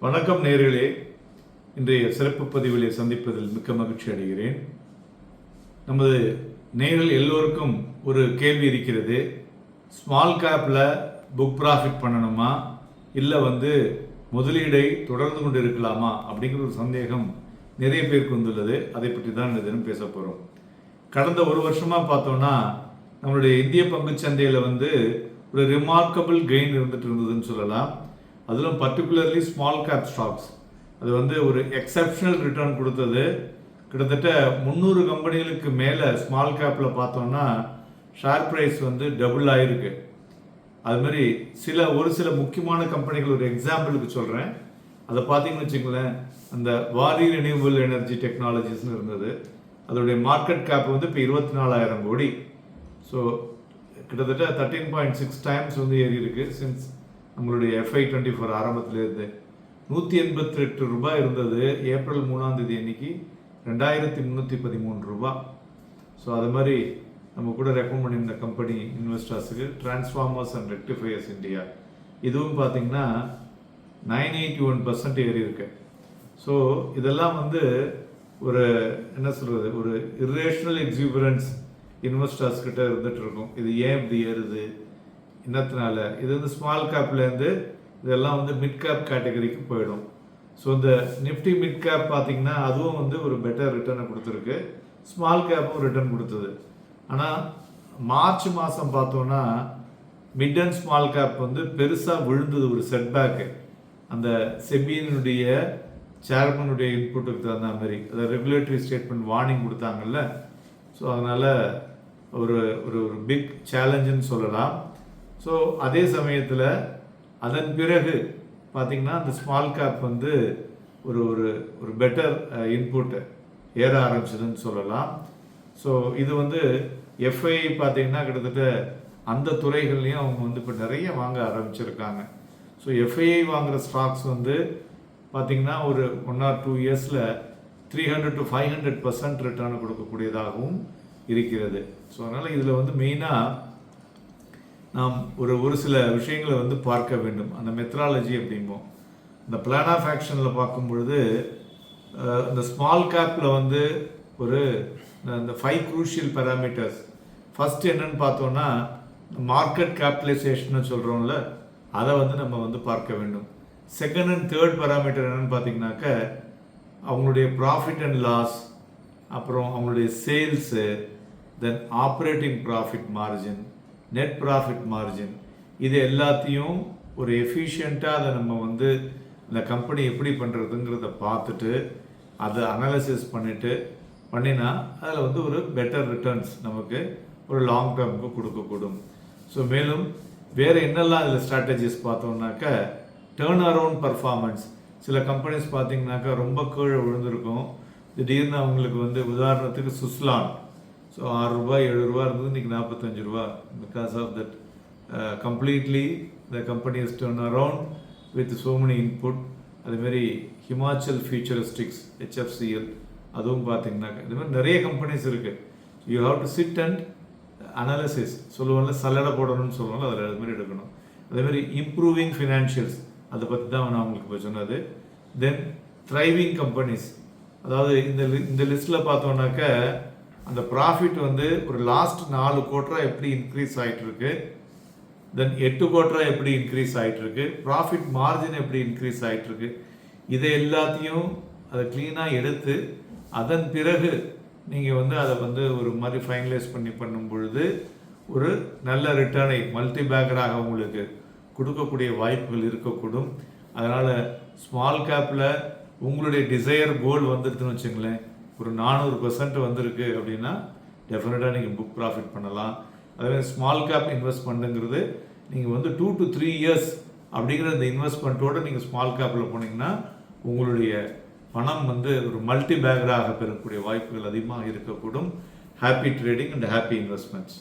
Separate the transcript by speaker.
Speaker 1: வணக்கம் நேயர்களே, இன்றைய சிறப்பு பதிவிலே சந்திப்பதில் மிக்க மகிழ்ச்சி அடைகிறேன். நமது நேயர்கள் எல்லோருக்கும் ஒரு கேள்வி இருக்கிறது. ஸ்மால் கேப்பில் புக் ப்ராஃபிட் பண்ணணுமா, இல்லை முதலீடை தொடர்ந்து கொண்டு இருக்கலாமா அப்படிங்கிற ஒரு சந்தேகம் நிறைய பேருக்கு வந்துள்ளது. அதை பற்றி தான் இந்த தினம் பேச போகிறோம். கடந்த ஒரு வருஷமாக பார்த்தோன்னா நம்மளுடைய இந்திய பங்குச்சந்தையில் ஒரு ரிமார்க்கபிள் கெயின் இருந்துட்டு இருந்ததுன்னு சொல்லலாம். அதிலும் பர்டிகுலர்லி ஸ்மால் கேப் ஸ்டாக்ஸ் அது ஒரு எக்ஸப்ஷனல் ரிட்டர்ன் கொடுத்தது. கிட்டத்தட்ட 300 கம்பெனிகளுக்கு மேலே ஸ்மால் கேப்பில் பார்த்தோன்னா ஷேர் ப்ரைஸ் டபுள் ஆகிருக்கு. அதுமாதிரி ஒரு சில முக்கியமான கம்பெனிகள், ஒரு எக்ஸாம்பிளுக்கு சொல்கிறேன். அதை பார்த்தீங்கன்னு வச்சுங்களேன், அந்த வாரி ரினியூவபிள் எனர்ஜி டெக்னாலஜிஸ்னு இருந்தது. அதோடைய மார்க்கெட் கேப் இப்போ 24,000 கோடி. ஸோ கிட்டத்தட்ட 13.6 டைம்ஸ் ஏறி இருக்கு சின்ஸ் நம்மளுடைய FY24 ஆரம்பத்திலேருந்து. 188 ரூபாய் இருந்தது ஏப்ரல் 3ஆம் தேதி அன்னைக்கு 2313 ரூபாய். ஸோ அது மாதிரி நம்ம கூட ரெக்கமெண்ட் பண்ணியிருந்த கம்பெனி இன்வெஸ்டர்ஸுக்கு டிரான்ஸ்ஃபார்மர்ஸ் அண்ட் ரெக்டிஃபையர்ஸ் இந்தியா, இதுவும் பார்த்தீங்கன்னா 981% ஏறி இருக்கு. ஸோ இதெல்லாம் ஒரு என்ன சொல்கிறது, ஒரு இர்ரேஷனல் எக்ஸிபரன்ஸ் இன்வெஸ்டர்ஸ் கிட்ட இருந்துட்டு இருக்கும். இது ஏன் இப்படி ஏறுது, என்னத்தினால? இது ஸ்மால் கேப்லேருந்து இதெல்லாம் மிட் கேப் கேட்டகரிக்கு போயிடும். ஸோ இந்த நிஃப்டி மிட் கேப் பார்த்தீங்கன்னா அதுவும் ஒரு பெட்டர் ரிட்டர்னை கொடுத்துருக்கு. ஸ்மால் கேப்பும் ரிட்டர்ன் கொடுத்தது. ஆனால் மார்ச் மாதம் பார்த்தோன்னா மிட் அண்ட் ஸ்மால் கேப் பெருசாக விழுந்தது, ஒரு செட்பேக்கு. அந்த செபியினுடைய சேர்மனுடைய இன்புட்டுக்கு தகுந்த மாதிரி அதை ரெகுலேட்டரி ஸ்டேட்மெண்ட் வார்னிங் கொடுத்தாங்கல்ல. ஸோ அதனால் ஒரு ஒரு ஒரு பிக் சேலஞ்சுன்னு சொல்லலாம். ஸோ அதே சமயத்தில் அதன் பிறகு பார்த்திங்கன்னா அந்த ஸ்மால் கேப் ஒரு ஒரு ஒரு பெட்டர் இன்புட் ஏற ஆரம்பிச்சதுன்னு சொல்லலாம். ஸோ இது எஃப்ஐ பார்த்திங்கன்னா கிட்டத்தட்ட அந்த துறைகள்லையும் அவங்க இப்போ நிறைய வாங்க ஆரம்பிச்சிருக்காங்க. ஸோ எஃப்ஐஐ வாங்குகிற ஸ்டாக்ஸ் பார்த்திங்கன்னா ஒரு 1 or 2 இயர்ஸில் 300 to 500% ரிட்டர்ன் கொடுக்கக்கூடியதாகவும் இருக்கிறது. ஸோ அதனால் இதில் மெயினாக நாம் ஒரு சில விஷயங்களை பார்க்க வேண்டும். அந்த மெத்தடாலஜி அப்படிம்போம். இந்த பிளான் ஆஃப் ஆக்ஷனில் பார்க்கும் பொழுது இந்த ஸ்மால் கேப்பில் ஒரு இந்த 5 crucial parameters. ஃபஸ்ட்டு என்னன்னு பார்த்தோன்னா மார்க்கெட் கேபிட்டலைசேஷன்னு சொல்கிறோம்ல, அதை நம்ம பார்க்க வேண்டும். செகண்ட் அண்ட் தேர்ட் பேராமீட்டர் என்னென்னு பார்த்தீங்கன்னாக்க அவங்களுடைய ப்ராஃபிட் அண்ட் லாஸ், அப்புறம் அவங்களுடைய sales, then operating profit margin, net profit margin, இது எல்லாத்தையும் ஒரு எஃபிஷியண்ட்டாக அதை நம்ம இந்த கம்பெனி எப்படி பண்ணுறதுங்கிறத பார்த்துட்டு அதை அனாலிசிஸ் பண்ணினா அதில் ஒரு பெட்டர் ரிட்டர்ன்ஸ் நமக்கு ஒரு லாங் டேர்முக்கு கொடுக்கக்கூடும். ஸோ மேலும் வேறு என்னெல்லாம் இதில் ஸ்ட்ராட்டஜிஸ் பார்த்தோம்னாக்க டேர்ன் அரவுண்ட் பர்ஃபார்மன்ஸ். சில கம்பெனிஸ் பார்த்தீங்கன்னாக்கா ரொம்ப கீழே விழுந்திருக்கும். திடீர்னு அவங்களுக்கு உதாரணத்துக்கு சுஸ்லான், ஸோ 6 ரூபாய் 7 ரூபா இருந்தது, இன்றைக்கி 45 ரூபா. Because of that completely the company is turn around with so many input. அதுமாரி ஹிமாச்சல் ஃபியூச்சரிஸ்டிக்ஸ் HFCL, அதுவும் பார்த்தீங்கன்னாக்கா இது மாதிரி நிறைய கம்பெனிஸ் இருக்குது. You have to sit and analysis. சொல்லுவாங்கல்ல, சல்லடை போடணும்னு சொல்லுவாங்க, அதில் அது மாதிரி எடுக்கணும். அதேமாதிரி இம்ப்ரூவிங் ஃபினான்ஷியல்ஸ், அதை பற்றி தான் நான் உங்களுக்கு இப்போ சொன்னது. தென் த்ரைவிங் கம்பெனிஸ், அதாவது இந்த லிஸ்ட்டில் பார்த்தோன்னாக்க அந்த ப்ராஃபிட் ஒரு லாஸ்ட் 4 குவார்ட்டராக எப்படி இன்க்ரீஸ் ஆகிட்டுருக்கு, தென் 8 குவார்ட்டராக எப்படி இன்க்ரீஸ் ஆகிட்டுருக்கு, ப்ராஃபிட் மார்ஜின் எப்படி இன்க்ரீஸ் ஆகிட்டுருக்கு, இதை எல்லாத்தையும் அதை க்ளீனாக எடுத்து அதன் பிறகு நீங்கள் அதை ஒரு மாதிரி ஃபைனலைஸ் பண்ணும் பொழுது ஒரு நல்ல ரிட்டர்னை மல்டி பேக்கராக உங்களுக்கு கொடுக்கக்கூடிய வாய்ப்புகள் இருக்கக்கூடும். அதனால் ஸ்மால் கேப்பில் உங்களுடைய டிசையர் கோல் வந்துடுதுன்னு வச்சுங்களேன், ஒரு 400% வந்திருக்கு அப்படின்னா டெஃபினட்டாக நீங்கள் புக் ப்ராஃபிட் பண்ணலாம். அதேமாதிரி ஸ்மால் கேப் இன்வெஸ்ட்மெண்ட்டுங்கிறது நீங்கள் 2 to 3 இயர்ஸ் அப்படிங்கிற இந்த இன்வெஸ்ட்மெண்ட்டோடு நீங்கள் ஸ்மால் கேப்பில் போனீங்கன்னா உங்களுடைய பணம் ஒரு மல்டி பேக்கராக பெறக்கூடிய வாய்ப்புகள் அதிகமாக இருக்கக்கூடும். Happy trading and happy investments.